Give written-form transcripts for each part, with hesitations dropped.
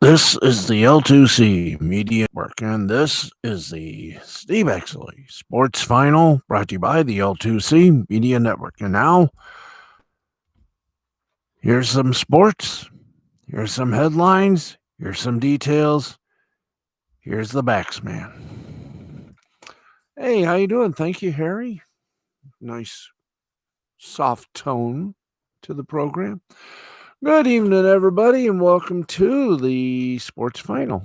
This is the L2C Media Network, and this is the Steve Baxley Sports Final brought to you by the L2C Media Network. And now, here's some sports, here's some headlines, here's some details, here's the Baxman. Hey, how you doing? Thank you, Harry. Nice, soft tone to the program. Good evening, everybody, and welcome to the Sports Final.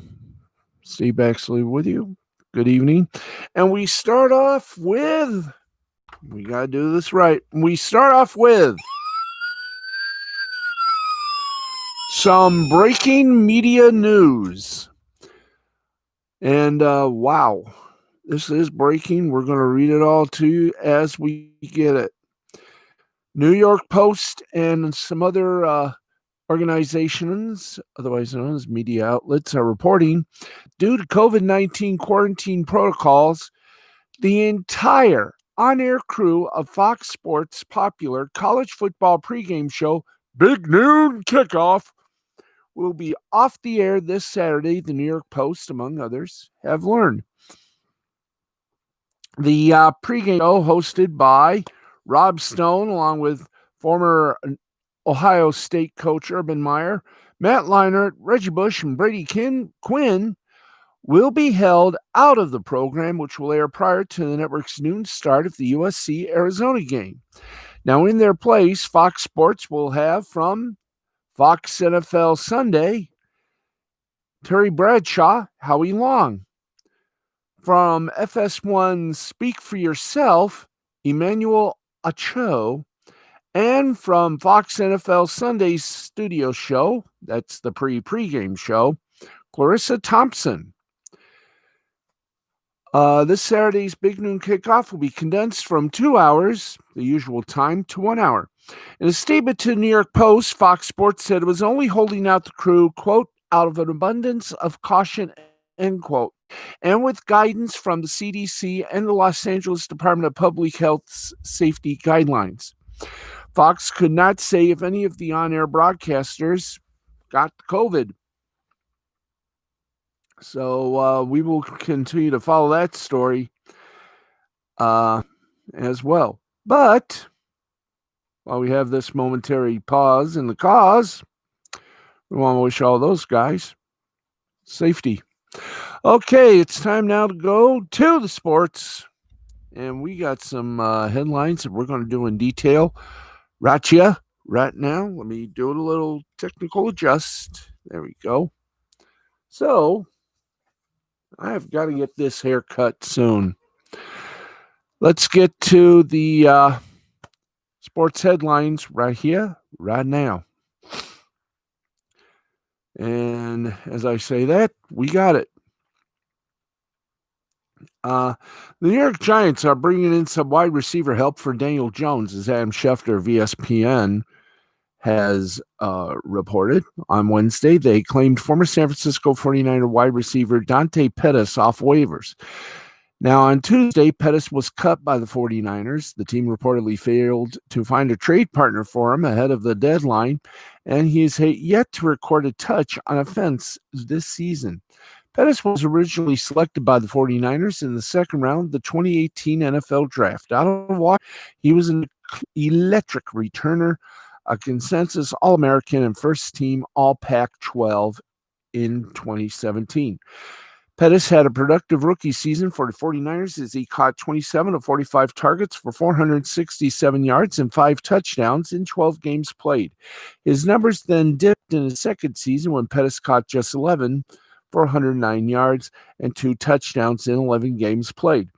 Steve Baxley with you. Good evening. And we start off with, we got to do this right. We start off with some breaking media news. And wow, this is breaking. We're going to read it all to you as we get it. New York Post and some other organizations, otherwise known as media outlets, are reporting due to COVID-19 quarantine protocols, the entire on-air crew of Fox Sports' popular college football pregame show, Big Noon Kickoff, will be off the air this Saturday, the New York Post, among others, have learned. The pregame show, hosted by Rob Stone, along with former Ohio State coach Urban Meyer, Matt Leinart, Reggie Bush, and Brady Quinn, will be held out of the program, which will air prior to the network's noon start of the USC-Arizona game. Now, in their place, Fox Sports will have from Fox NFL Sunday, Terry Bradshaw, Howie Long. From FS1 Speak for Yourself, Emmanuel Acho. And from Fox NFL Sunday's studio show, that's the pregame show, Clarissa Thompson. This Saturday's Big Noon Kickoff will be condensed from 2 hours, the usual time, to 1 hour. In a statement to the New York Post, Fox Sports said it was only holding out the crew, quote, out of an abundance of caution, end quote, and with guidance from the CDC and the Los Angeles Department of Public Health's safety guidelines. Fox could not say if any of the on-air broadcasters got COVID. So we will continue to follow that story as well. But while we have this momentary pause in the cause, we want to wish all those guys safety. Okay, it's time now to go to the sports. And we got some headlines that we're going to do in detail right now. Let me do a little technical adjust. There we go. So I've got to get this haircut soon. Let's get to the sports headlines right here, right now. And as I say that, we got it. The New York Giants are bringing in some wide receiver help for Daniel Jones, as Adam Schefter of ESPN has reported on Wednesday. They claimed former San Francisco 49er wide receiver Dante Pettis off waivers. Now, on Tuesday, Pettis was cut by the 49ers. The team reportedly failed to find a trade partner for him ahead of the deadline, and he is yet to record a touch on offense this season. Pettis was originally selected by the 49ers in the second round of the 2018 NFL Draft. Out of Washington, he was an electric returner, a consensus All-American and first-team All-Pac-12 in 2017. Pettis had a productive rookie season for the 49ers as he caught 27 of 45 targets for 467 yards and 5 touchdowns in 12 games played. His numbers then dipped in his second season when Pettis caught just 11 for 109 yards and 2 touchdowns in 11 games played.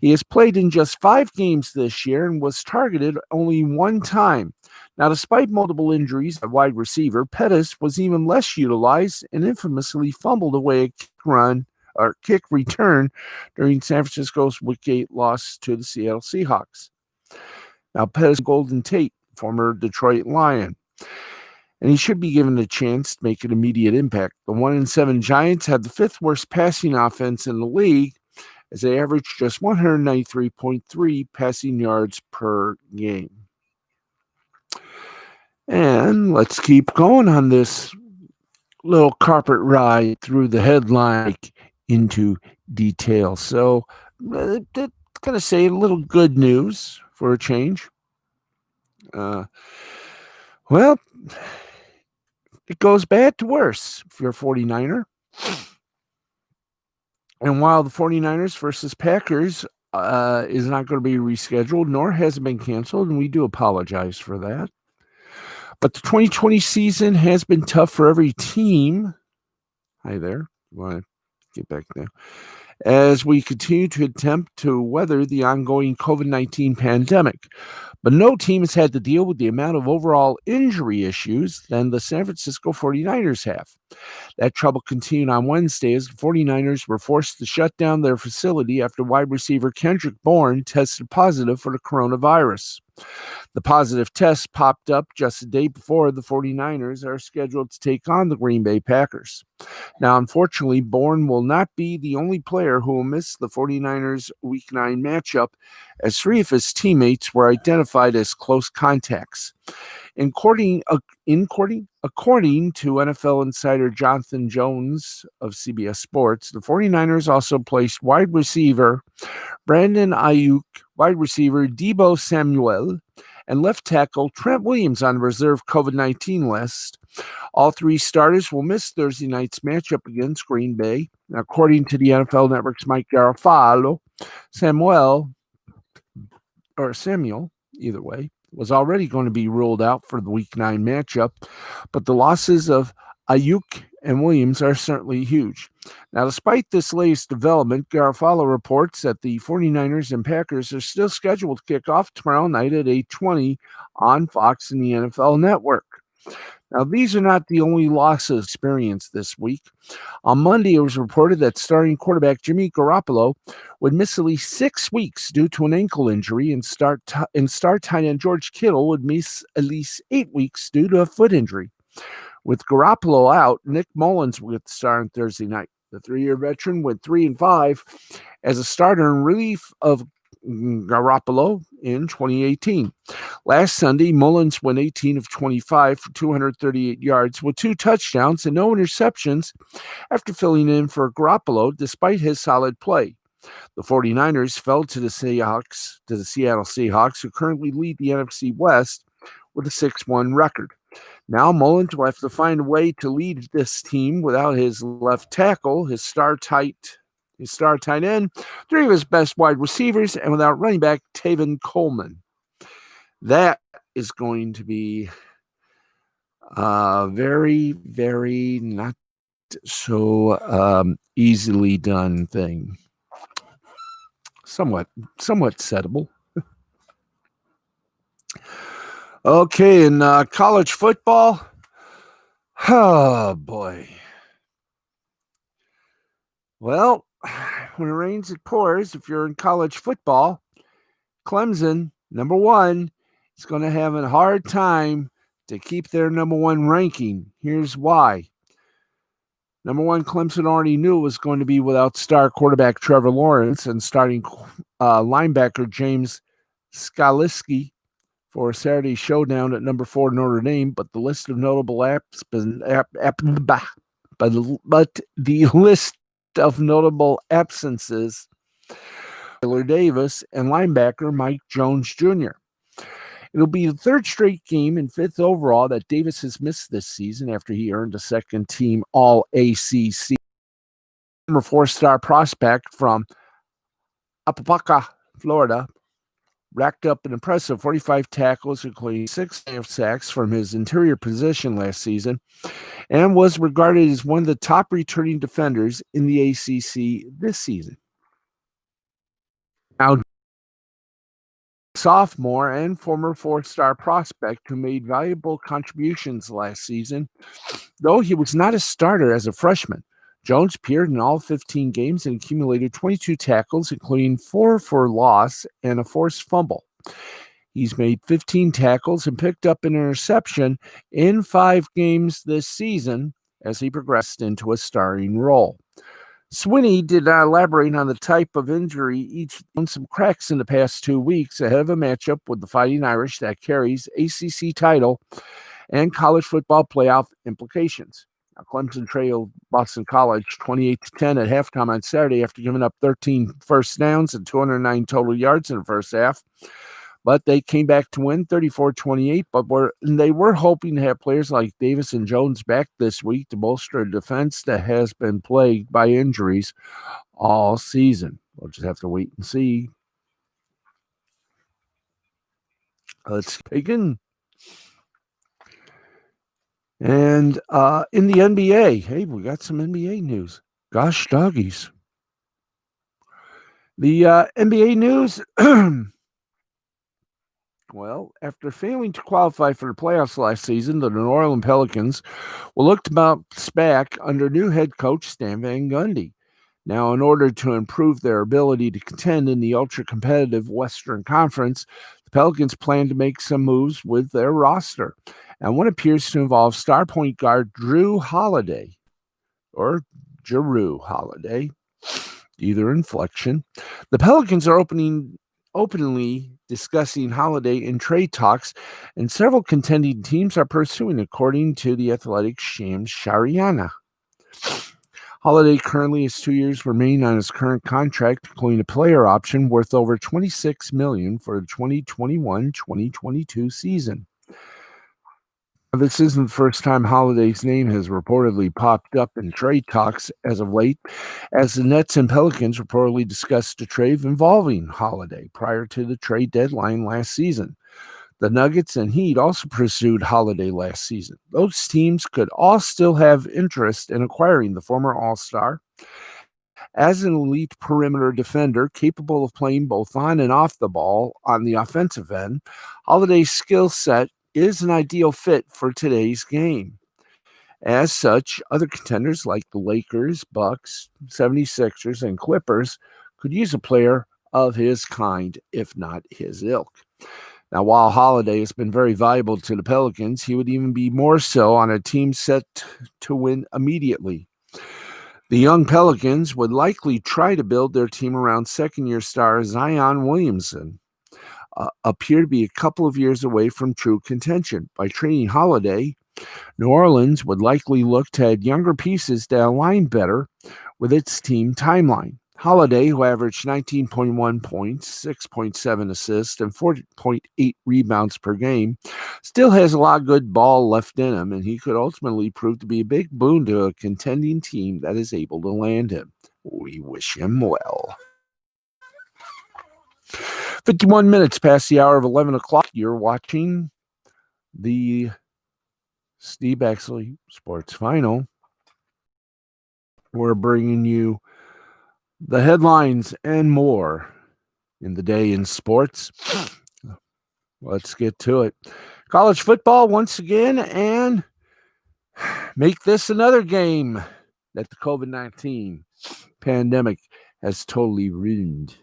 He has played in just 5 games this year and was targeted only 1 time. Now, despite multiple injuries at wide receiver, Pettis was even less utilized and infamously fumbled away a kick return during San Francisco's Week 8 loss to the Seattle Seahawks. Now, Pettis Golden Tate, former Detroit Lion, and he should be given a chance to make an immediate impact. The 1-7 Giants had the 5th worst passing offense in the league, as they averaged just 193.3 passing yards per game. And let's keep going on this little carpet ride through the headline into detail. So, going to say a little good news for a change. Well, it goes bad to worse if you're a 49er. And while the 49ers versus Packers is not going to be rescheduled, nor has it been canceled, and we do apologize for that. But the 2020 season has been tough for every team. Hi there. You want to get back there? As we continue to attempt to weather the ongoing COVID-19 pandemic. But no team has had to deal with the amount of overall injury issues than the San Francisco 49ers have. That trouble continued on Wednesday as the 49ers were forced to shut down their facility after wide receiver Kendrick Bourne tested positive for the coronavirus. The positive test popped up just a day before the 49ers are scheduled to take on the Green Bay Packers. Now, unfortunately, Bourne will not be the only player who will miss the 49ers Week 9 matchup, as 3 of his teammates were identified as close contacts. According to NFL insider Jonathan Jones of CBS Sports, the 49ers also placed wide receiver Brandon Ayuk, wide receiver Deebo Samuel, and left tackle Trent Williams on the reserve COVID-19 list. All 3 starters will miss Thursday night's matchup against Green Bay. According to the NFL Network's Mike Garafalo, Samuel, either way, was already going to be ruled out for the Week 9 matchup, but the losses of Ayuk and Williams are certainly huge. Now, despite this latest development, Garofalo reports that the 49ers and Packers are still scheduled to kick off tomorrow night at 8:20 on Fox and the NFL Network. Now, these are not the only losses experienced this week. On Monday, it was reported that starting quarterback Jimmy Garoppolo would miss at least 6 weeks due to an ankle injury, and star tight end George Kittle would miss at least 8 weeks due to a foot injury. With Garoppolo out, Nick Mullins will get the start on Thursday night. The 3-year veteran went 3-5 as a starter in relief of Garoppolo in 2018. Last Sunday, Mullins went 18 of 25 for 238 yards with 2 touchdowns and no interceptions after filling in for Garoppolo despite his solid play. The 49ers fell to the Seattle Seahawks, who currently lead the NFC West with a 6-1 record. Now Mullins will have to find a way to lead this team without his left tackle, his star tight end, 3 of his best wide receivers, and without running back Tevin Coleman. That is going to be a very, very not so easily done thing. Somewhat settable. Okay, in college football, oh boy. Well, when it rains, it pours. If you're in college football, Clemson, number 1, is going to have a hard time to keep their number 1 ranking. Here's why. Number 1, Clemson already knew it was going to be without star quarterback Trevor Lawrence and starting linebacker James Skaliski for a Saturday showdown at number 4 Notre Dame, but the list of notable absences, Taylor Davis and linebacker Mike Jones Jr. It'll be the 3rd straight game and 5th overall that Davis has missed this season after he earned a second-team All-ACC. Number 4-star prospect from Apopka, Florida, racked up an impressive 45 tackles, including 6 sacks from his interior position last season, and was regarded as one of the top returning defenders in the ACC this season. Now, sophomore and former 4-star prospect who made valuable contributions last season, though he was not a starter as a freshman. Jones appeared in all 15 games and accumulated 22 tackles, including 4 for loss and a forced fumble. He's made 15 tackles and picked up an interception in 5 games this season as he progressed into a starring role. Swinney did not elaborate on the type of injury each found some cracks in the past 2 weeks ahead of a matchup with the Fighting Irish that carries ACC title and college football playoff implications. Clemson trailed Boston College 28-10 at halftime on Saturday after giving up 13 first downs and 209 total yards in the first half. But they came back to win 34-28, they were hoping to have players like Davis and Jones back this week to bolster a defense that has been plagued by injuries all season. We'll just have to wait and see. Let's begin. And in the NBA, hey, we got some NBA news. Gosh doggies. The NBA news, well, after failing to qualify for the playoffs last season, the New Orleans Pelicans will look to bounce back under new head coach Stan Van Gundy. Now, in order to improve their ability to contend in the ultra-competitive Western Conference, the Pelicans plan to make some moves with their roster. And one appears to involve star point guard Drew Holiday, or Jrue Holiday, either inflection. The Pelicans are openly discussing Holiday in trade talks, and several contending teams are pursuing, according to the Athletic's Shams Charania. Holiday currently has 2 years remaining on his current contract, including a player option worth over $26 million for the 2021-2022 season. This isn't the first time Holiday's name has reportedly popped up in trade talks as of late, as the Nets and Pelicans reportedly discussed a trade involving Holiday prior to the trade deadline last season. The Nuggets and Heat also pursued Holiday last season. Those teams could all still have interest in acquiring the former All-Star. As an elite perimeter defender capable of playing both on and off the ball on the offensive end, Holiday's skill set is an ideal fit for today's game. As such, other contenders like the Lakers, Bucks, 76ers, and Clippers could use a player of his kind, if not his ilk. Now, while Holiday has been very valuable to the Pelicans, he would even be more so on a team set to win immediately. The young Pelicans would likely try to build their team around second-year star Zion Williamson, appear to be a couple of years away from true contention. By trading Holiday, New Orleans would likely look to add younger pieces that align better with its team timeline. Holiday, who averaged 19.1 points, 6.7 assists, and 4.8 rebounds per game, still has a lot of good ball left in him, and he could ultimately prove to be a big boon to a contending team that is able to land him. We wish him well. 51 minutes past the hour of 11 o'clock. You're watching the Steve Baxley Sports Final. We're bringing you the headlines and more in the day in sports. Let's get to it. College football once again, and make this another game that the COVID-19 pandemic has totally ruined.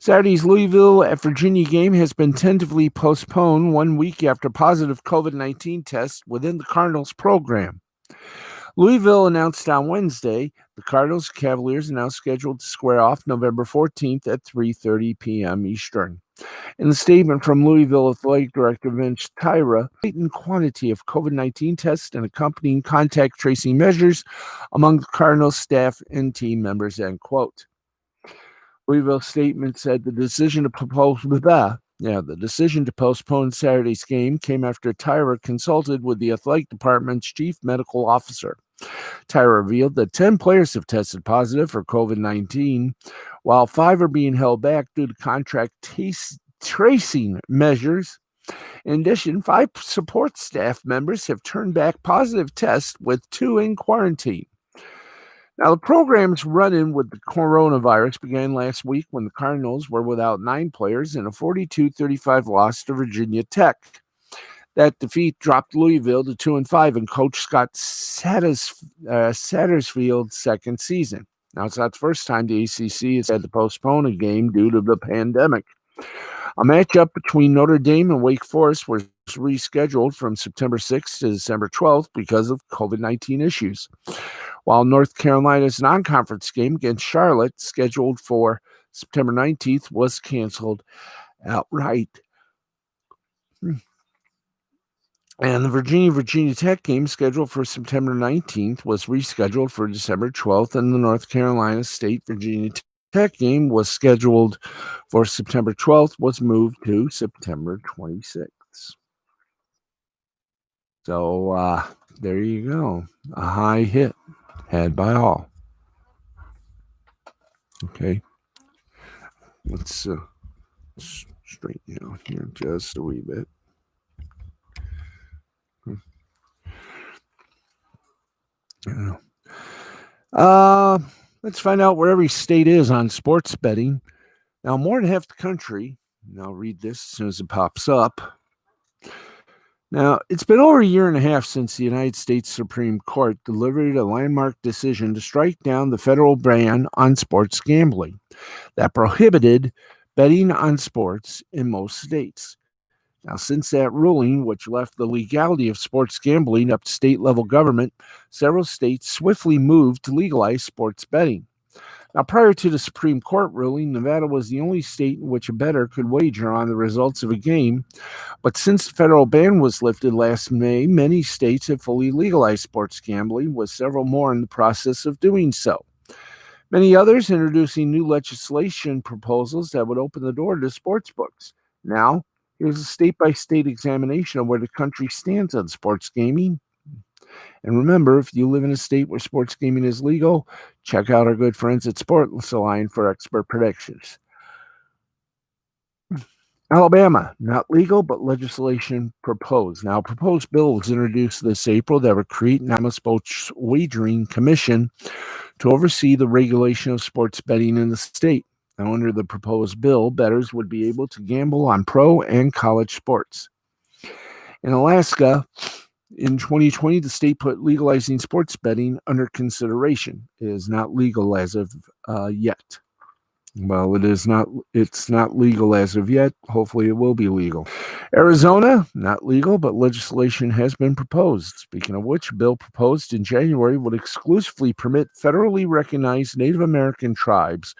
Saturday's Louisville at Virginia game has been tentatively postponed 1 week after positive COVID-19 tests within the Cardinals program. Louisville announced on Wednesday the Cardinals and Cavaliers are now scheduled to square off November 14th at 3:30 p.m. Eastern. In the statement from Louisville Athletic Director Vince Tyra, heightened quantity of COVID-19 tests and accompanying contact tracing measures among the Cardinals staff and team members, end quote. Louisville's statement said the decision to postpone Saturday's game came after Tyra consulted with the athletic department's chief medical officer. Tyra revealed that 10 players have tested positive for COVID-19, while 5 are being held back due to contract tracing measures. In addition, 5 support staff members have turned back positive tests, with 2 in quarantine. Now, the program's run-in with the coronavirus began last week when the Cardinals were without 9 players in a 42-35 loss to Virginia Tech. That defeat dropped Louisville to 2-5 in Coach Scott Satterfield's second season. Now, it's not the first time the ACC has had to postpone a game due to the pandemic. A matchup between Notre Dame and Wake Forest was rescheduled from September 6th to December 12th because of COVID-19 issues, while North Carolina's non-conference game against Charlotte, scheduled for September 19th, was canceled outright. And the Virginia Tech game scheduled for September 19th was rescheduled for December 12th, and the North Carolina State Virginia Tech game was scheduled for September 12th, was moved to September 26th. So there you go. A high hit had by all. Okay. Let's straighten out here just a wee bit. Let's find out where every state is on sports betting. Now, more than half the country, and I'll read this as soon as it pops up. Now, it's been over a year and a half since the United States Supreme Court delivered a landmark decision to strike down the federal ban on sports gambling that prohibited betting on sports in most states. Now, since that ruling, which left the legality of sports gambling up to state level government, several states swiftly moved to legalize sports betting. Now, prior to the Supreme Court ruling, Nevada was the only state in which a bettor could wager on the results of a game. But since the federal ban was lifted last May, many states have fully legalized sports gambling, with several more in the process of doing so. Many others introducing new legislation proposals that would open the door to sports books. Now, here's a state-by-state examination of where the country stands on sports gaming. And remember, if you live in a state where sports gaming is legal, check out our good friends at Sports Line for expert predictions. Alabama, not legal, but legislation proposed. Now, a proposed bill was introduced this April that would create an Alabama Sports Wagering Commission to oversee the regulation of sports betting in the state. Now, under the proposed bill, bettors would be able to gamble on pro and college sports. In Alaska, in 2020, the state put legalizing sports betting under consideration. It is not legal as of yet. Well, it is not. It's not legal as of yet. Hopefully, it will be legal. Arizona, not legal, but legislation has been proposed. Speaking of which, a bill proposed in January would exclusively permit federally recognized Native American tribes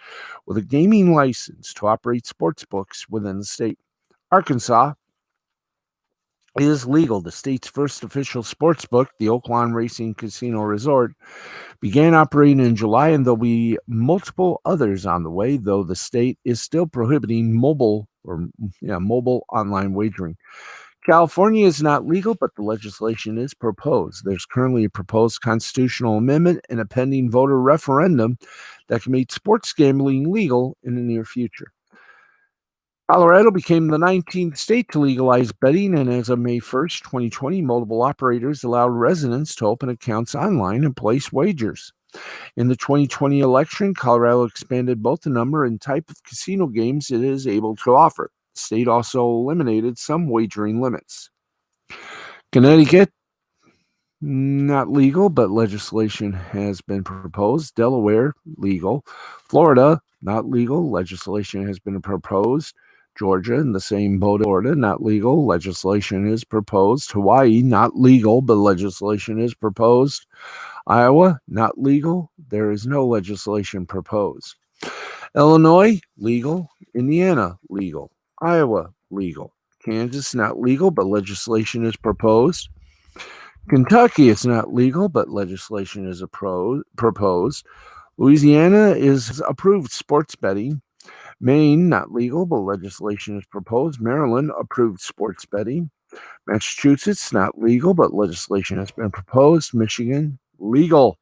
with a gaming license to operate sports books within the state. Arkansas is legal. The state's first official sports book, the Oaklawn Racing Casino Resort, began operating in July, and there'll be multiple others on the way, though the state is still prohibiting mobile online wagering. California is not legal, but the legislation is proposed. There's currently a proposed constitutional amendment and a pending voter referendum that can make sports gambling legal in the near future. Colorado became the 19th state to legalize betting, and as of May 1st, 2020, multiple operators allowed residents to open accounts online and place wagers. In the 2020 election, Colorado expanded both the number and type of casino games it is able to offer. The state also eliminated some wagering limits. Connecticut, not legal, but legislation has been proposed. Delaware, legal. Florida, not legal. Legislation has been proposed. Georgia, in the same boat, Florida, not legal. Legislation is proposed. Hawaii, not legal, but legislation is proposed. Iowa, not legal. There is no legislation proposed. Illinois, legal. Indiana, legal. Iowa, legal. Kansas, not legal, but legislation is proposed. Kentucky, it's not legal, but legislation is proposed. Louisiana is approved sports betting. Maine, not legal, but legislation is proposed. Maryland, approved sports betting. Massachusetts, not legal, but legislation has been proposed. Michigan, legal.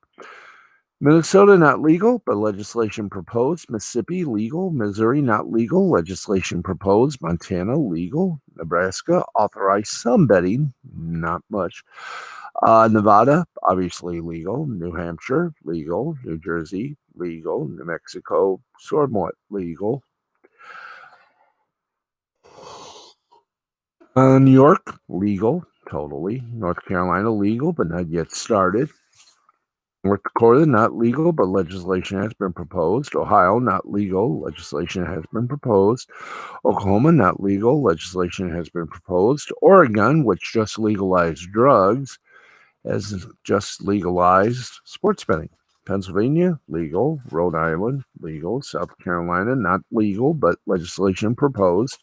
Minnesota, not legal, but legislation proposed. Mississippi, legal. Missouri, not legal, legislation proposed. Montana, legal. Nebraska, authorized some betting, not much. Nevada, obviously legal. New Hampshire, legal. New Jersey, legal. New Mexico, somewhat legal. New York, legal, totally. North Carolina, legal, but not yet started. North Dakota, not legal, but legislation has been proposed. Ohio, not legal, legislation has been proposed. Oklahoma, not legal, legislation has been proposed. Oregon, which just legalized drugs, has just legalized sports betting. Pennsylvania, legal. Rhode Island, legal. South Carolina, not legal, but legislation proposed.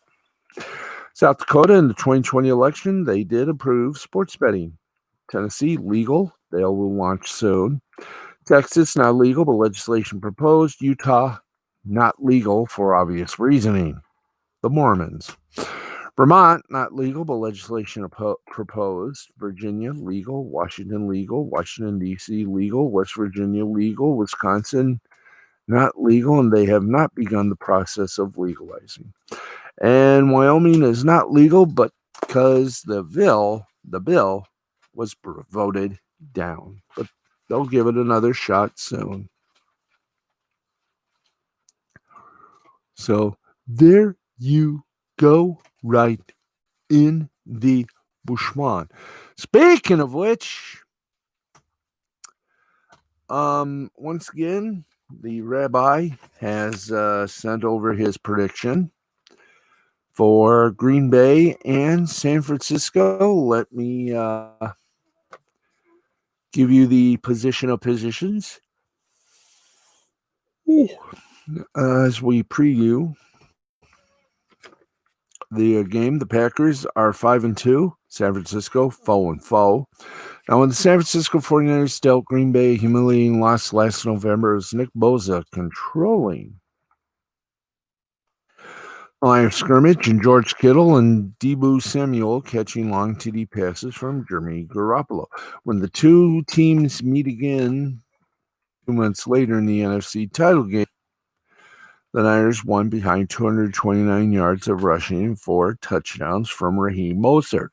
South Dakota in the 2020 election, they did approve sports betting. Tennessee, legal. They will launch soon. Texas, not legal, but legislation proposed. Utah, not legal for obvious reasoning. The Mormons. Vermont, not legal, but legislation proposed. Virginia, legal. Washington, legal. Washington, D.C., legal. West Virginia, legal. Wisconsin, not legal, and they have not begun the process of legalizing. And Wyoming is not legal, but because the bill was voted down. But they'll give it another shot soon. So there you go, right in the Bushman. Speaking of which, once again, the rabbi has sent over his prediction for Green Bay and San Francisco. Let me give you the position of positions as we preview the game. The Packers are 5-2. San Francisco 4-4. Now, when the San Francisco 49ers dealt Green Bay a humiliating loss last November, it was Nick Bosa controlling line of scrimmage and George Kittle and Deebo Samuel catching long TD passes from Jimmy Garoppolo. When the two teams meet again 2 months later in the NFC title game, the Niners won behind 229 yards of rushing and 4 touchdowns from Raheem Mostert.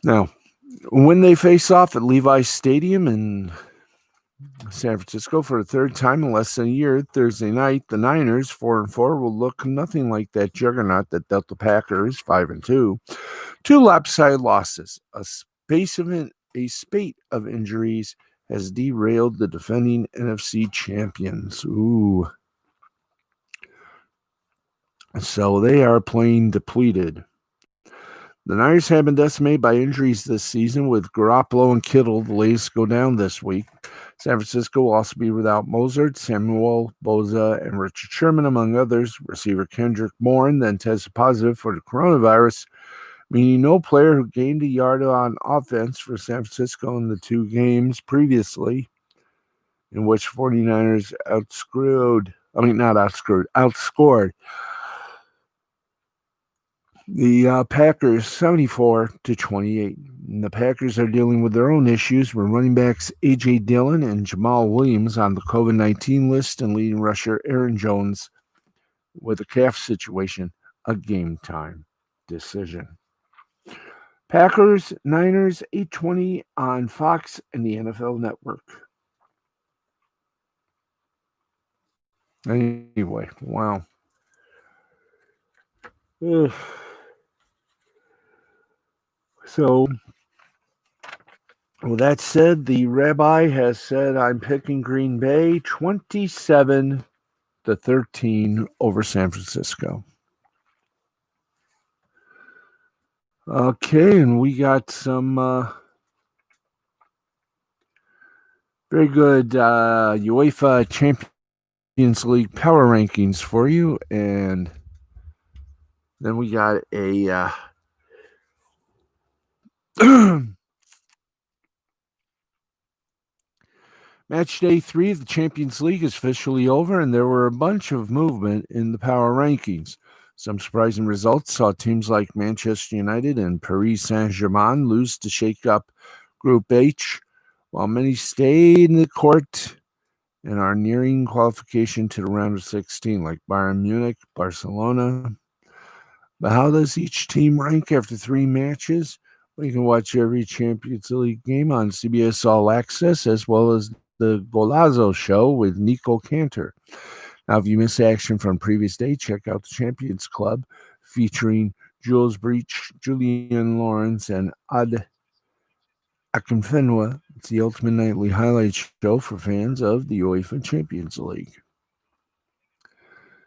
Now, when they face off at Levi's Stadium in San Francisco for the third time in less than a year, Thursday night, the Niners, 4-4, will look nothing like that juggernaut that dealt the Packers, 5-2. 2 lopsided losses. A spate of injuries has derailed the defending NFC champions. Ooh. So they are playing depleted. The Niners have been decimated by injuries this season, with Garoppolo and Kittle, the latest, go down this week. San Francisco will also be without Mostert, Samuel, Bosa, and Richard Sherman, among others. Receiver Kendrick Bourne then tested positive for the coronavirus, meaning no player who gained a yard on offense for San Francisco in the 2 games previously, in which 49ers outscored the Packers 74-28. And the Packers are dealing with their own issues with running backs A.J. Dillon and Jamal Williams on the COVID-19 list, and leading rusher Aaron Jones with a calf situation, a game-time decision. Packers, Niners, 8:20 on Fox and the NFL Network. Anyway, wow. Ugh. So, with that said, the rabbi has said I'm picking Green Bay 27-13 over San Francisco. Okay, and we got some very good UEFA Champions League power rankings for you, and then we got a match day 3 of the Champions League is officially over, and there were a bunch of movement in the power rankings. Some surprising results saw teams like Manchester United and Paris Saint-Germain lose to shake up Group H, while many stayed in the court and are nearing qualification to the round of 16, like Bayern Munich, Barcelona. But how does each team rank after 3 matches? Well, you can watch every Champions League game on CBS All Access, as well as the Golazo Show with Nico Cantor. Now, if you miss action from previous day, check out the Champions Club, featuring Jules Breach, Julian Lawrence, and Ad Akinfenwa. It's the ultimate nightly highlight show for fans of the UEFA Champions League.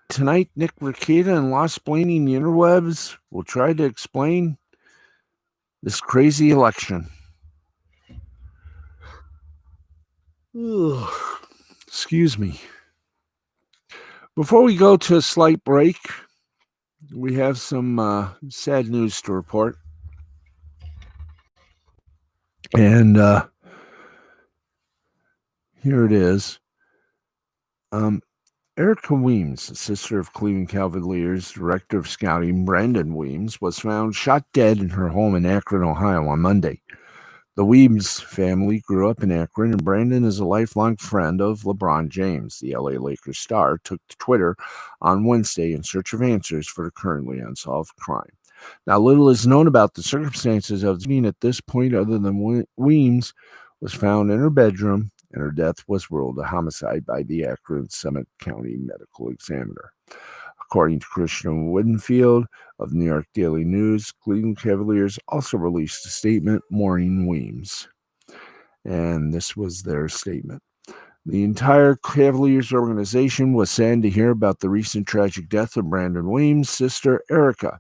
Tonight, Nick Ricciata and Lost Blaney Interwebs will try to explain this crazy election. Ugh. Excuse me. Before we go to a slight break, we have some sad news to report. And here it is. Erica Weems, sister of Cleveland Cavaliers director of scouting Brandon Weems, was found shot dead in her home in Akron, Ohio on Monday. The Weems family grew up in Akron, and Brandon is a lifelong friend of LeBron James. The LA Lakers star took to Twitter on Wednesday in search of answers for the currently unsolved crime. Now, little is known about the circumstances of the shooting at this point other than Weems was found in her bedroom, and her death was ruled a homicide by the Akron Summit County Medical Examiner. According to Christian Woodenfield of New York Daily News, Cleveland Cavaliers also released a statement mourning Weems. And this was their statement. The entire Cavaliers organization was saddened to hear about the recent tragic death of Brandon Weems' sister, Erica.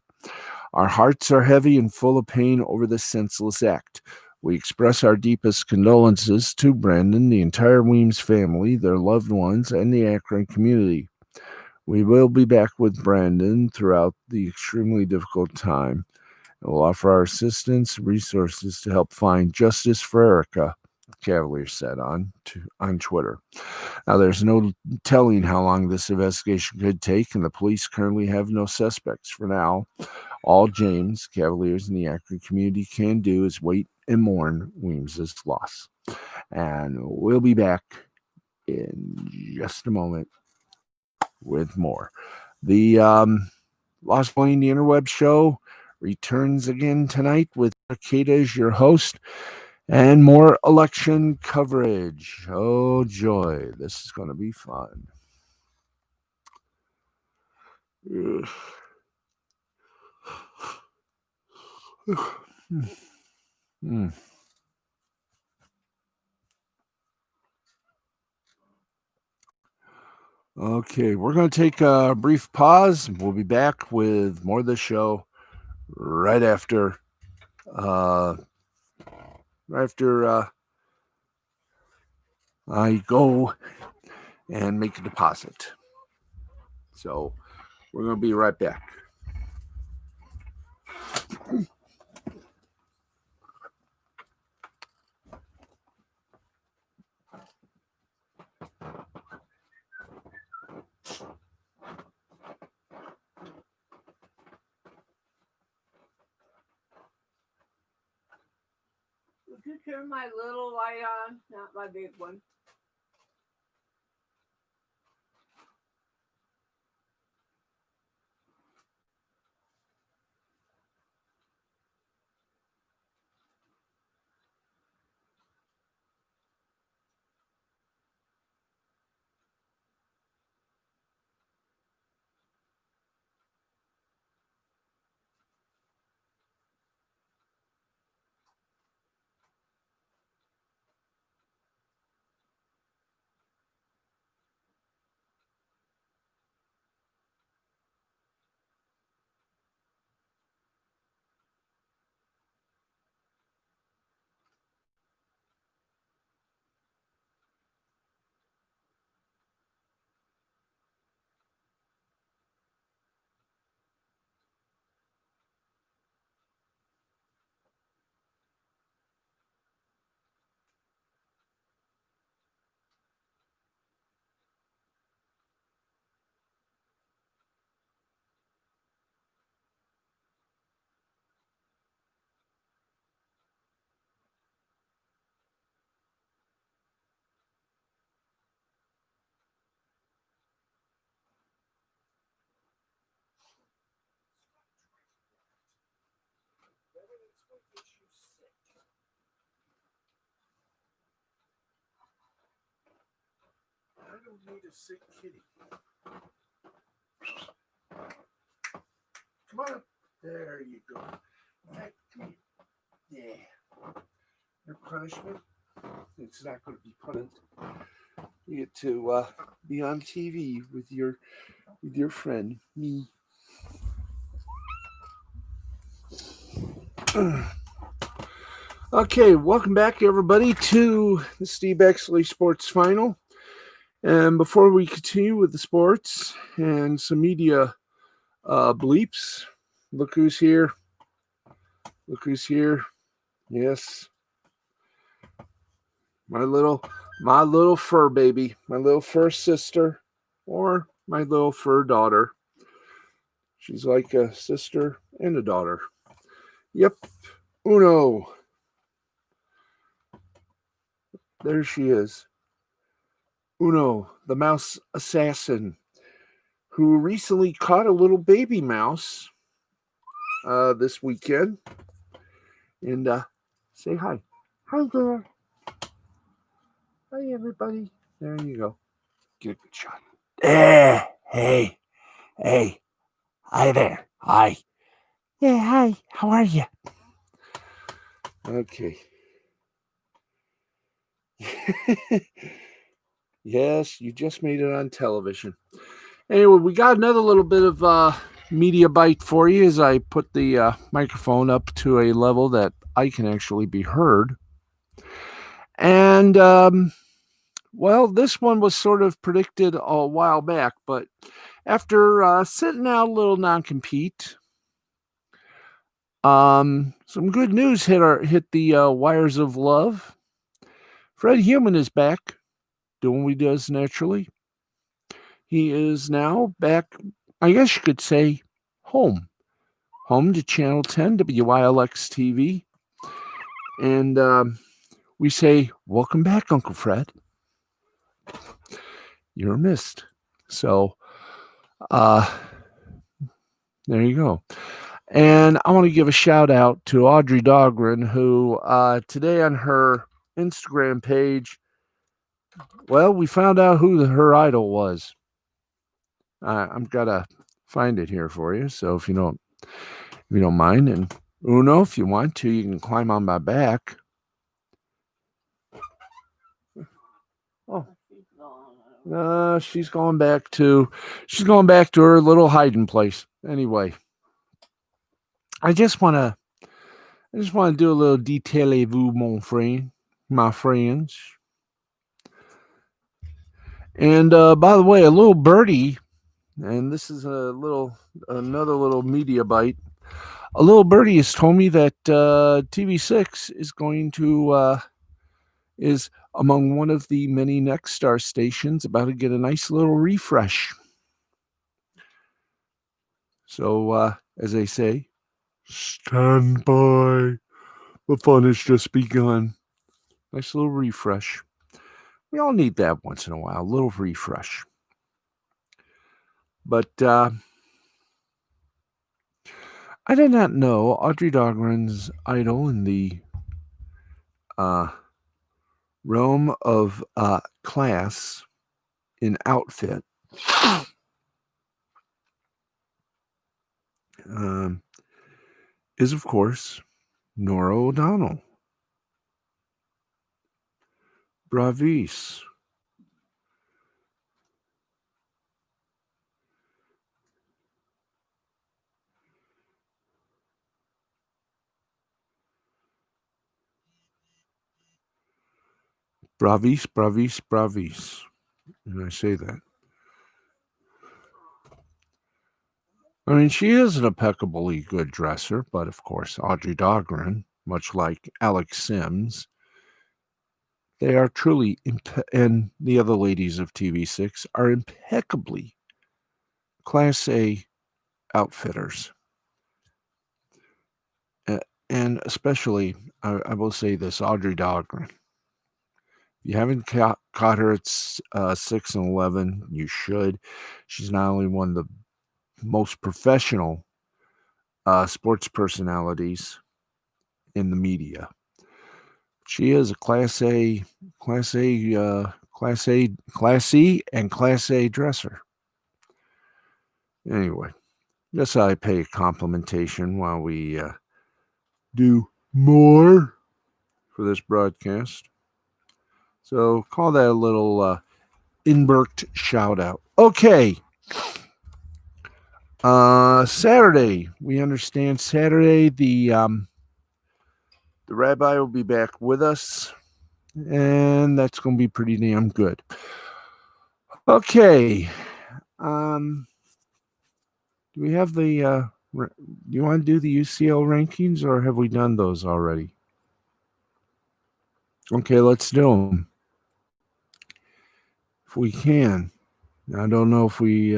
Our hearts are heavy and full of pain over this senseless act. We express our deepest condolences to Brandon, the entire Weems family, their loved ones, and the Akron community. We will be back with Brandon throughout the extremely difficult time, and we'll offer our assistance and resources to help find justice for Erica, Cavaliers said on Twitter. Now, there's no telling how long this investigation could take, and the police currently have no suspects for now. All James, Cavaliers, and the Akron community can do is wait and mourn Weems' loss. And we'll be back in just a moment with more. The Lost Boy the Interweb show returns again tonight with Arcada as your host and more election coverage. Oh, joy. This is going to be fun. Okay, we're going to take a brief pause. We'll be back with more of the show right after I go and make a deposit. So we're going to be right back. Would you turn my little light on, not my big one? I don't need a sick kitty. Come on up. There you go. Right, come here. Yeah. Your punishment? It's not going to be punishment. You get to be on TV with your friend, me. Okay, welcome back, everybody, to the Steve Baxley Sports Final. And before we continue with the sports and some media Bleeps. Look who's here. Look who's here. Yes. My little fur baby. My little fur sister. Or my little fur daughter. She's like a sister and a daughter. Yep. Uno. There she is. Uno, the mouse assassin, who recently caught a little baby mouse this weekend. And say hi. Hi there. Hi, everybody. There you go. Get a good shot. Hey. Hi there. Hi. Yeah, hi. How are you? Okay. Yes, you just made it on television. Anyway, we got another little bit of media bite for you as I put the microphone up to a level that I can actually be heard. And, well, this one was sort of predicted a while back, but after sitting out a little non-compete, some good news hit the wires of love. Fred Human is back, doing what he does naturally. He is now back, I guess you could say, home to Channel 10 WILX TV, and we say, welcome back, Uncle Fred. You're missed. So, there you go. And I want to give a shout out to Audrey Dahlgren, who today on her Instagram page, well, we found out who her idol was. I'm gonna find it here for you. So if you don't mind, and Uno, if you want to, you can climb on my back. Oh, she's going back to her little hiding place. Anyway, I just want to do a little détellez-vous, my friends. And by the way, a little birdie, and this is another little media bite. A little birdie has told me that TV6 is going to is among one of the many Next Star stations about to get a nice little refresh. So, as they say, stand by. The fun has just begun. Nice little refresh. We all need that once in a while, a little refresh. But I did not know Audrey Dahlgren's idol in the realm of class in outfit is, of course, Nora O'Donnell. Bravis. Bravis. And I say that. I mean, she is an impeccably good dresser, but of course, Audrey Dahlgren, much like Alex Sims, they are truly, and the other ladies of TV6 are impeccably Class A outfitters. And especially, I will say this, Audrey Dahlgren. If you haven't caught her at 6 and 11, you should. She's not only one of the most professional sports personalities in the media. She is a Class C, and Class A dresser. Anyway, just I pay a complimentation while we do more for this broadcast. So call that a little Inberked shout out. Okay. Saturday, we understand Saturday the rabbi will be back with us, and that's going to be pretty damn good. Okay. Do we have the? Do you want to do the UCL rankings, or have we done those already? Okay, let's do them if we can. I don't know if we.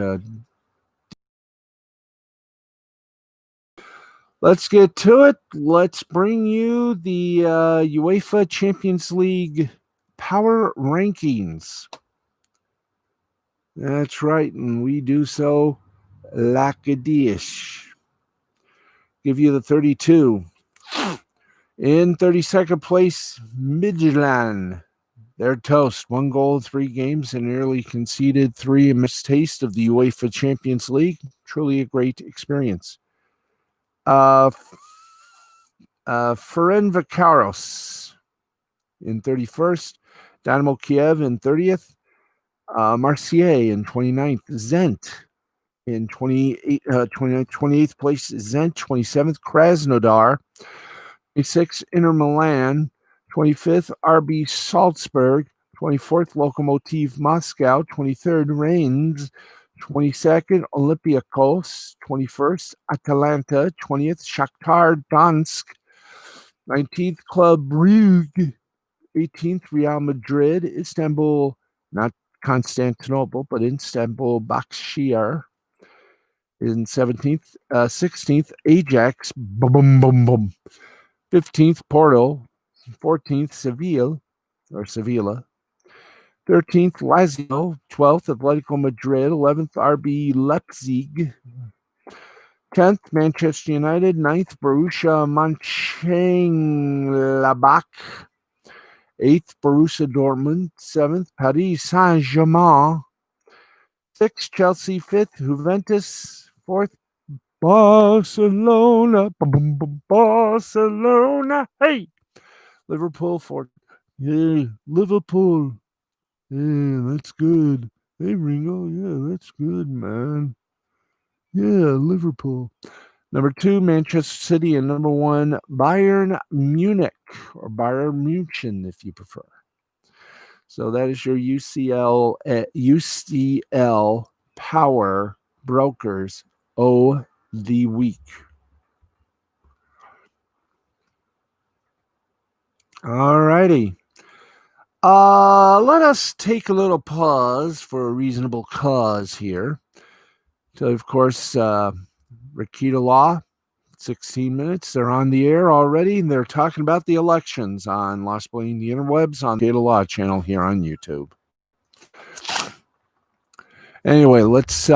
Let's get to it. Let's bring you the UEFA Champions League power rankings. That's right, and we do so like a dish. Give you the 32. In 32nd place, Midtjylland. They're toast. 1 goal, 3 games, and nearly conceded 3 a missed taste of the UEFA Champions League. Truly a great experience. Ferencváros in 31st. Dynamo Kiev in 30th. Marseille in 29th. Zent in 28th place. Zent, 27th. Krasnodar. 26th, Inter Milan. 25th, RB Salzburg. 24th, Lokomotiv Moscow. 23rd, Rennes. 22nd, Olympiacos. 21st, Atalanta. 20th, Shakhtar Donetsk. 19th, Club Brugge. 18th, Real Madrid. Istanbul, not Constantinople, but Istanbul Başakşehir. In 17th, 16th, Ajax. Boom, boom, boom, boom. 15th, Porto. 14th, Sevilla. 13th, Lazio. 12th, Atletico Madrid. 11th, RB Leipzig. 10th, Manchester United. 9th, Borussia Mönchengladbach. 8th, Borussia Dortmund. 7th, Paris Saint-Germain. 6th, Chelsea. 5th, Juventus. 4th, Barcelona. Barcelona. Hey! Liverpool. 4th. Yeah, Liverpool. Yeah, that's good. Hey, Ringo. Yeah, that's good, man. Yeah, Liverpool. Number 2, Manchester City. And number 1, Bayern Munich, or Bayern München, if you prefer. So that is your UCL Power Brokers the week. All righty. Let us take a little pause for a reasonable cause here. So, of course, Rakita Law, 16 minutes. They're on the air already, and they're talking about the elections on Lost Blaying the Interwebs on the Rakita Law channel here on YouTube. Anyway, let's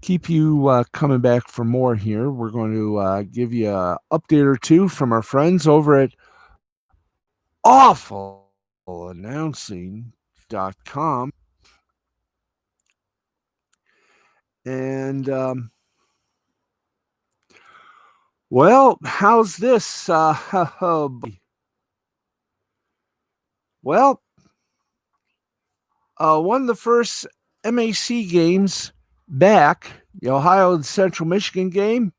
keep you coming back for more here. We're going to give you an update or two from our friends over at awfulannouncing.com. And, well, how's this? Well, one of the first MAC games back, the Ohio and Central Michigan game,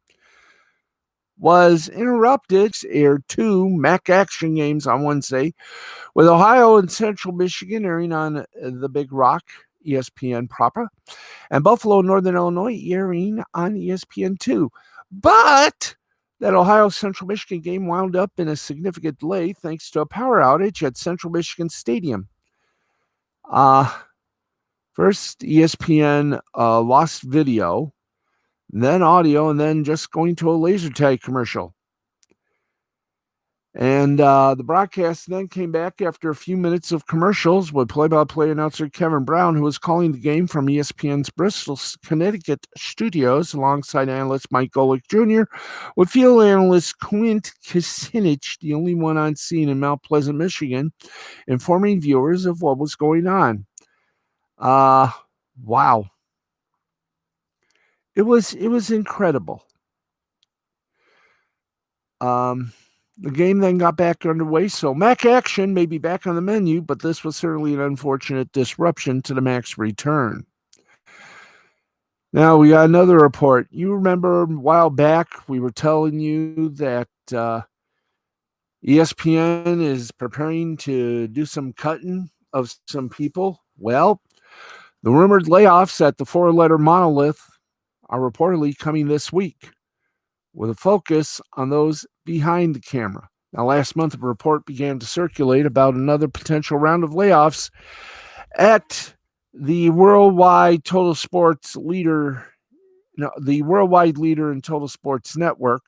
was interrupted. Aired 2 MAC action games on Wednesday, with Ohio and Central Michigan airing on the Big Rock, ESPN proper, and Buffalo, Northern Illinois airing on ESPN2. But that Ohio Central Michigan game wound up in a significant delay thanks to a power outage at Central Michigan Stadium. First, ESPN lost video, then audio, and then just going to a laser tag commercial. And the broadcast then came back after a few minutes of commercials with play-by-play announcer Kevin Brown, who was calling the game from ESPN's Bristol, Connecticut studios alongside analyst Mike Golick Jr., with field analyst Quint Kucinich, the only one on scene in Mount Pleasant, Michigan, informing viewers of what was going on. Wow. It was incredible. The game then got back underway, so MAC action may be back on the menu, but this was certainly an unfortunate disruption to the MAC's return. Now, we got another report. You remember a while back, we were telling you that ESPN is preparing to do some cutting of some people. Well, The rumored layoffs at the four-letter monolith are reportedly coming this week, with a focus on those behind the camera. Now, last month, a report began to circulate about another potential round of layoffs at the worldwide leader in total sports network.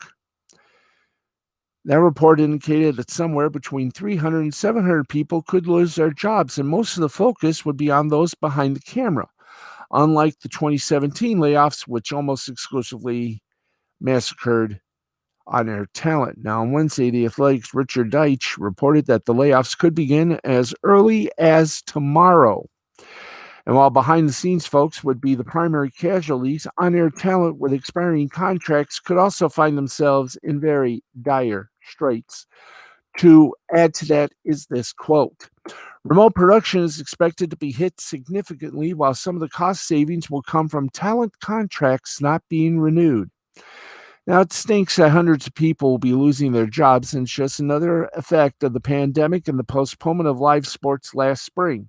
That report indicated that somewhere between 300 and 700 people could lose their jobs, and most of the focus would be on those behind the camera. Unlike the 2017 layoffs, which almost exclusively massacred on-air talent. Now, on Wednesday, the Athletic's Richard Deitch reported that the layoffs could begin as early as tomorrow. And while behind-the-scenes folks would be the primary casualties, on-air talent with expiring contracts could also find themselves in very dire straits. To add to that is this quote: remote production is expected to be hit significantly, while some of the cost savings will come from talent contracts not being renewed. Now, it stinks that hundreds of people will be losing their jobs, and it's just another effect of the pandemic and the postponement of live sports last spring.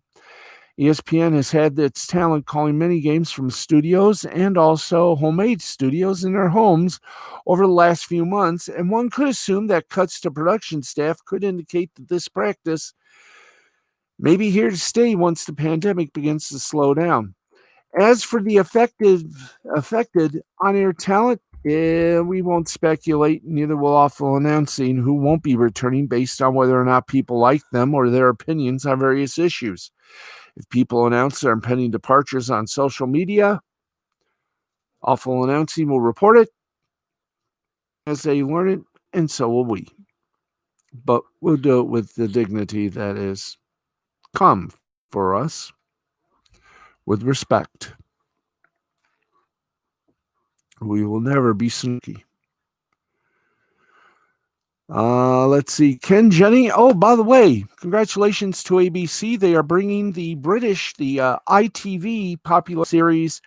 ESPN has had its talent calling many games from studios and also homemade studios in their homes over the last few months, and one could assume that cuts to production staff could indicate that this practice may be here to stay once the pandemic begins to slow down. As for the affected on-air talent, we won't speculate, neither will Awful Announcing, who won't be returning based on whether or not people like them or their opinions on various issues. If people announce their impending departures on social media, Awful Announcing will report it as they learn it, and so will we. But we'll do it with the dignity that is come for us, with respect. We will never be sneaky. Let's see. Ken Jenny. Oh, by the way, congratulations to ABC. They are bringing the ITV popular series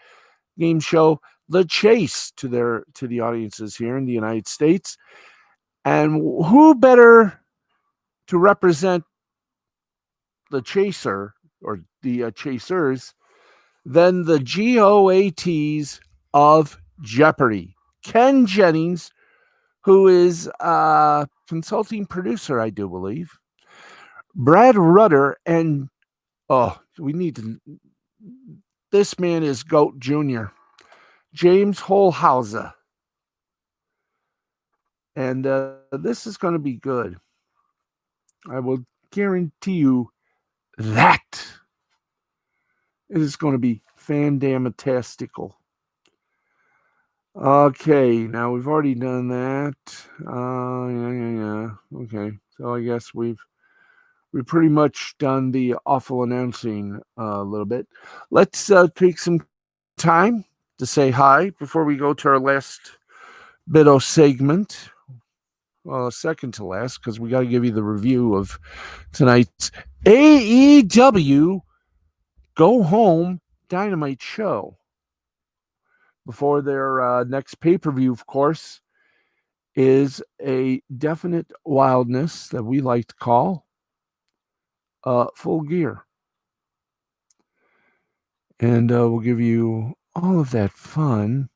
game show The Chase to the audiences here in the United States. And who better to represent the chaser or the chasers than the GOATs of Jeopardy? Ken Jennings, who is a consulting producer, I do believe. Brad Rutter, and this man is GOAT Jr., James Holhauser. And this is going to be good. I will guarantee you that it is going to be fandamtastical. Okay, now we've already done that. Yeah. Okay, so I guess we've pretty much done the Awful Announcing a little bit. Let's take some time to say hi before we go to our last bit of segment. Well, second to last, because we got to give you the review of tonight's AEW Go Home Dynamite show. Before their next pay-per-view, of course, is a definite wildness that we like to call Full Gear. And we'll give you all of that fun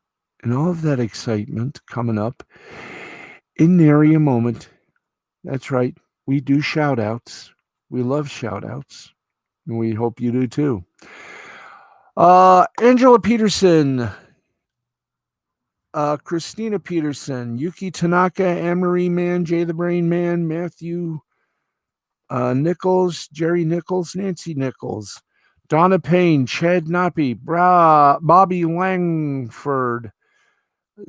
and all of that excitement coming up in nary a moment. That's right. We do shout-outs. We love shout-outs. And we hope you do too. Angela Peterson, Christina Peterson, Yuki Tanaka, Anne-Marie Mann, Jay the Brain Man, Matthew Nichols, Jerry Nichols, Nancy Nichols, Donna Payne, Chad Nappy, Bobby Langford,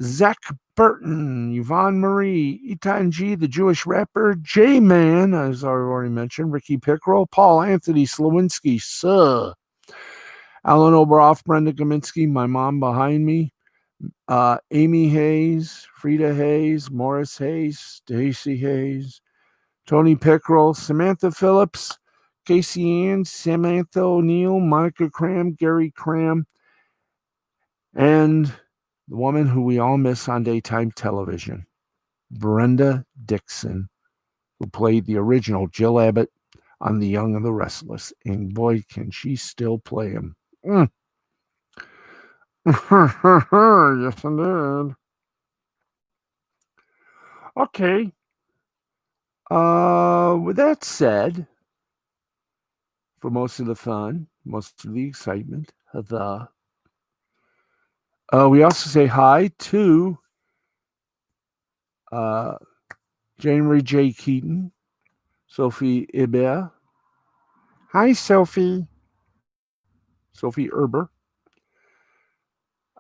Zach Burton, Yvonne Marie, Itan G, the Jewish rapper, J-Man, as I already mentioned, Ricky Pickrell, Paul Anthony Slawinski, Alan Oberoff, Brenda Gominski, my mom behind me, Amy Hayes, Frida Hayes, Morris Hayes, Stacy Hayes, Tony Pickrell, Samantha Phillips, Casey Ann, Samantha O'Neill, Monica Cram, Gary Cram, and the woman who we all miss on daytime television, Brenda Dixon, who played the original Jill Abbott on The Young and the Restless. And boy, can she still play him. Yes, indeed. Okay. With that said, for most of the fun, most of the excitement, we also say hi to uh, January J. Keaton, Sophie Ibea. Hi, Sophie. Sophie Erber.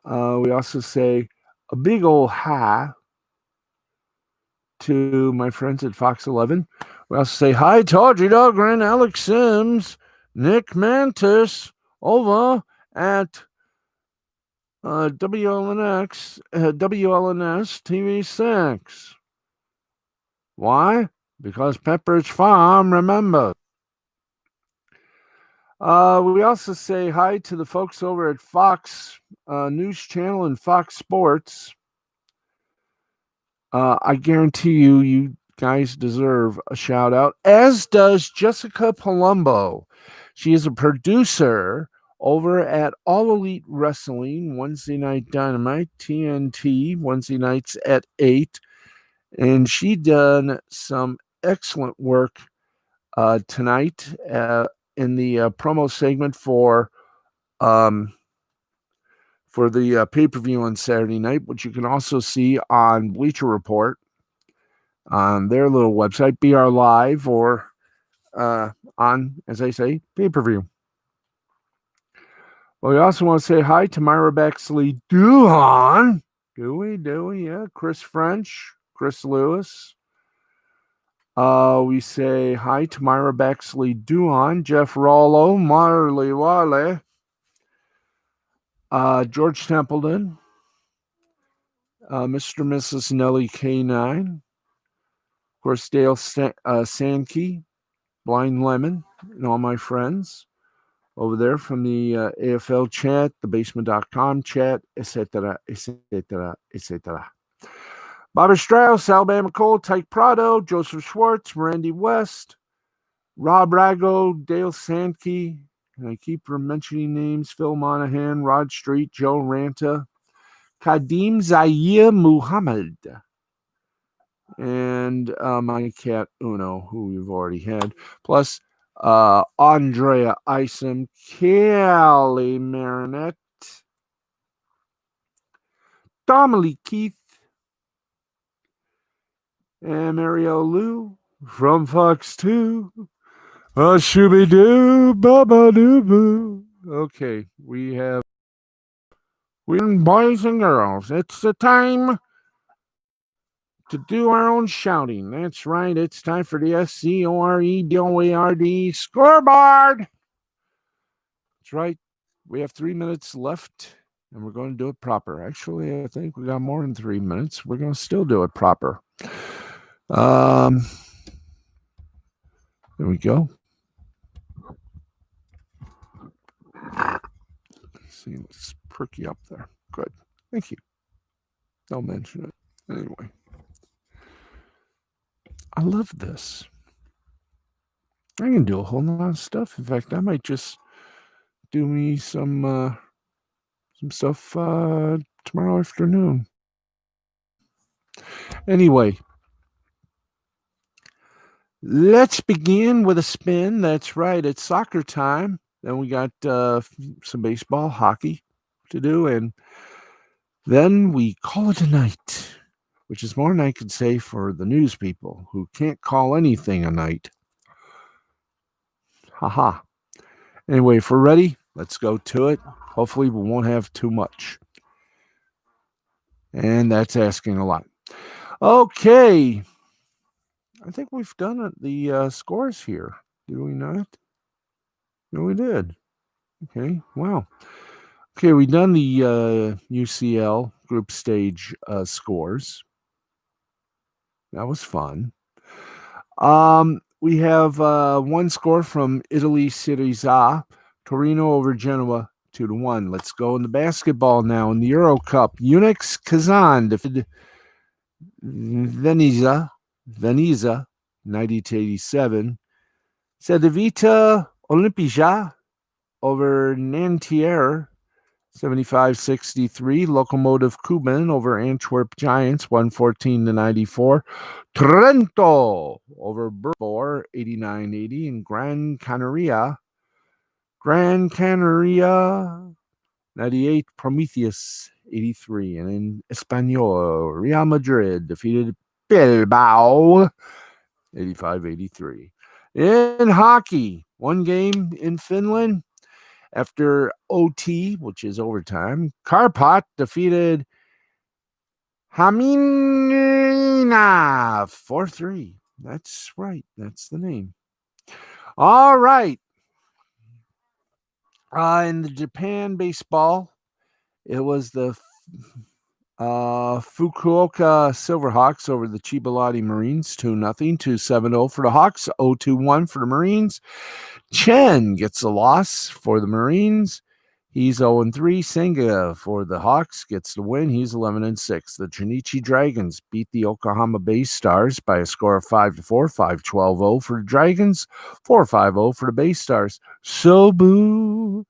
We also say a big old hi to my friends at Fox 11. We also say hi to Audrey Dahlgren, Alex Sims, Nick Mantis over at WLNS TV6. Why? Because Pepperidge Farm, remember. We also say hi to the folks over at Fox News Channel and Fox Sports. I guarantee you, you guys deserve a shout out, as does Jessica Palumbo. She is a producer over at All Elite Wrestling, Wednesday Night Dynamite, TNT, Wednesday nights at 8. And she done some excellent work tonight in the promo segment um, for the pay-per-view on Saturday night, which you can also see on Bleacher Report on their little website, BR Live, or on, as I say, pay-per-view. Well, we also want to say hi to Myra Baxley Duhan. Do we? Yeah. Chris French, Chris Lewis. We say hi to Myra Baxley Duhan, Jeff Rollo, Marley Wale, George Templeton, Mr. and Mrs. Nellie K9, of course, Dale Sankey, Blind Lemon, and all my friends over there from the AFL chat, the basement.com chat, etc., etc., etc. Bobby Strauss, Alabama Cole, Tyke Prado, Joseph Schwartz, Randy West, Rob Rago, Dale Sankey, and I keep mentioning names, Phil Monahan, Rod Street, Joe Ranta, Kadim Zaire Muhammad, and my cat Uno, who we've already had, plus Andrea Isom, Kelly Marinette, Dominique Keith, and Marielle Lou from Fox 2. Shooby doo, baba doo boo. Okay, we're boys and girls. It's the time to do our own shouting. That's right. It's time for the SCOREDOARD scoreboard. That's right. We have 3 minutes left, and we're going to do it proper. Actually, I think we got more than 3 minutes. We're going to still do it proper. There we go. Let's see, let's perk you up there. Good. Thank you. Don't mention it. Anyway. I love this. I can do a whole lot of stuff. In fact, I might just do me some stuff tomorrow afternoon. Anyway, let's begin with a spin. That's right. It's soccer time. Then we got some baseball, hockey to do, and then we call it a night, which is more than I could say for the news people who can't call anything a night. Haha. Anyway, if we're ready, let's go to it. Hopefully, we won't have too much. And that's asking a lot. Okay. I think we've done the scores here. Did we not? No, we did. Okay. Wow. Okay, we've done the UCL group stage scores. That was fun. We have one score from Italy, Serie A, Torino over Genoa, 2-1. Let's go in the basketball now in the Euro Cup. Unix Kazan defeated Venezia, 90-87. Cedevita Olimpija over Nanterre, 75-63. Lokomotiv Kuban over Antwerp Giants, 114-94. Trento over Burgos, 89-80. And Gran Canaria, 98. Prometheus, 83. And in Espanol, Real Madrid defeated Bilbao, 85-83. In hockey, one game in Finland. After OT, which is overtime, Karpat defeated Hamina 4-3. That's right. That's the name. All right. In the Japan baseball, it was the Fukuoka Silverhawks over the Chiba Marines, 2-0, 2-7-0 for the Hawks, 0-2-1 for the Marines. Chen gets a loss for the Marines. He's 0-3. Senga for the Hawks gets the win. He's 11-6. The Chunichi Dragons beat the Yokohama Bay Stars by a score of 5-4, 5-12-0 for the Dragons, 4-5-0 for the Bay Stars. Sobu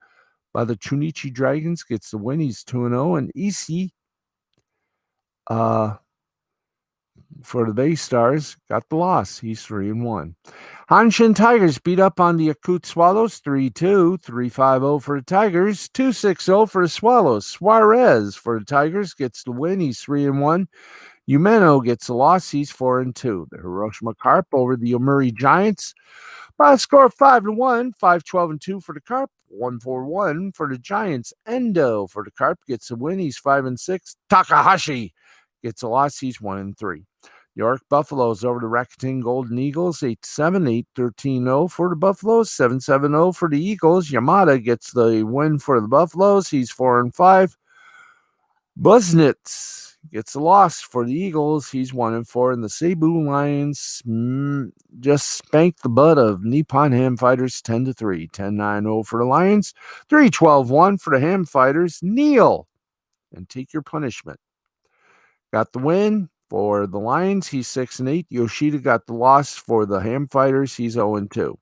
by the Chunichi Dragons gets the win. He's 2-0. And Isi for the Bay Stars got the loss. He's 3-1. Hanshin Tigers beat up on the Yakut Swallows 3-2, 3-5-0 for the Tigers, 2-6-0 for the Swallows. Suarez for the Tigers gets the win. He's 3-1. Umeno gets the loss. He's 4-2. The Hiroshima Carp over the Yomiuri Giants by a score of 5-1, 5-12-2 for the Carp, 1-4-1 for the Giants. Endo for the Carp gets the win. He's 5-6. Takahashi gets a loss. He's 1-3. York Buffaloes over the Rakuten Golden Eagles, 8-7, 8-13-0 for the Buffaloes, 7-7-0 for the Eagles. Yamada gets the win for the Buffaloes. He's 4-5. Buznitz gets the loss for the Eagles. He's 1-4. And the Cebu Lions just spanked the butt of Nippon Ham Fighters 10-3, 10-9-0 for the Lions, 3-12-1 for the Ham Fighters. Kneel and take your punishment. Got the win for the Lions. He's 6-8. Yoshida got the loss for the Ham Fighters. He's 0-2.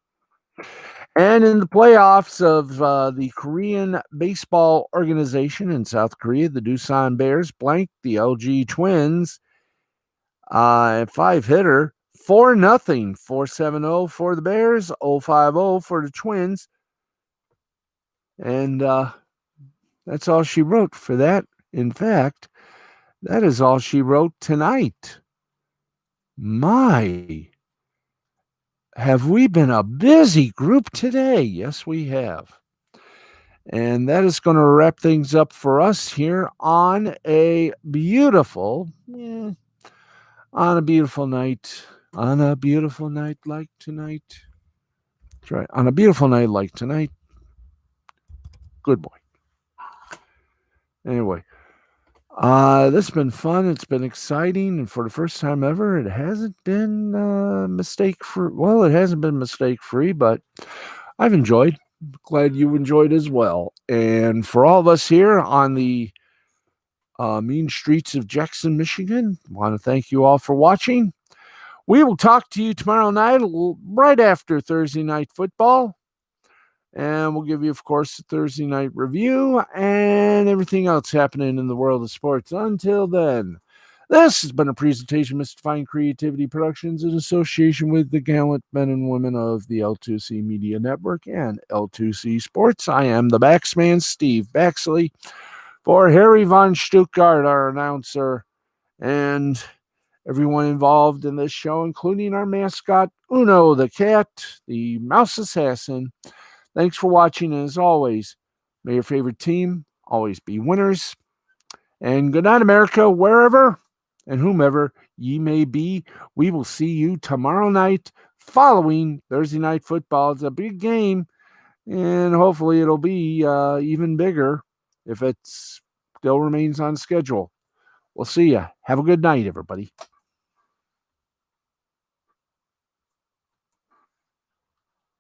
And in the playoffs of the Korean Baseball Organization in South Korea, the Doosan Bears blanked the LG Twins. 5-hitter, 4-0, 4-7-0 for the Bears, 0-5-0 for the Twins. And that's all she wrote for that. In fact, that is all she wrote tonight. My, have we been a busy group today? Yes, we have. And that is going to wrap things up for us here on a beautiful night. On a beautiful night like tonight. That's right. On a beautiful night like tonight. Good boy. Anyway. This has been fun. It's been exciting. And for the first time ever, it hasn't been mistake-free. Well, it hasn't been mistake-free, but I've enjoyed. Glad you enjoyed as well. And for all of us here on the mean streets of Jackson, Michigan, I want to thank you all for watching. We will talk to you tomorrow night, right after Thursday Night Football. And we'll give you, of course, the Thursday night review and everything else happening in the world of sports. Until then, this has been a presentation of Mystifying Creativity Productions in association with the gallant men and women of the L2C Media Network and L2C Sports. I am the Baxman, Steve Baxley, for Harry von Stuttgart, our announcer, and everyone involved in this show, including our mascot, Uno the cat, the mouse assassin. Thanks for watching, and as always, may your favorite team always be winners. And good night, America, wherever and whomever ye may be. We will see you tomorrow night following Thursday Night Football. It's a big game, and hopefully it'll be even bigger if it still remains on schedule. We'll see you. Have a good night, everybody.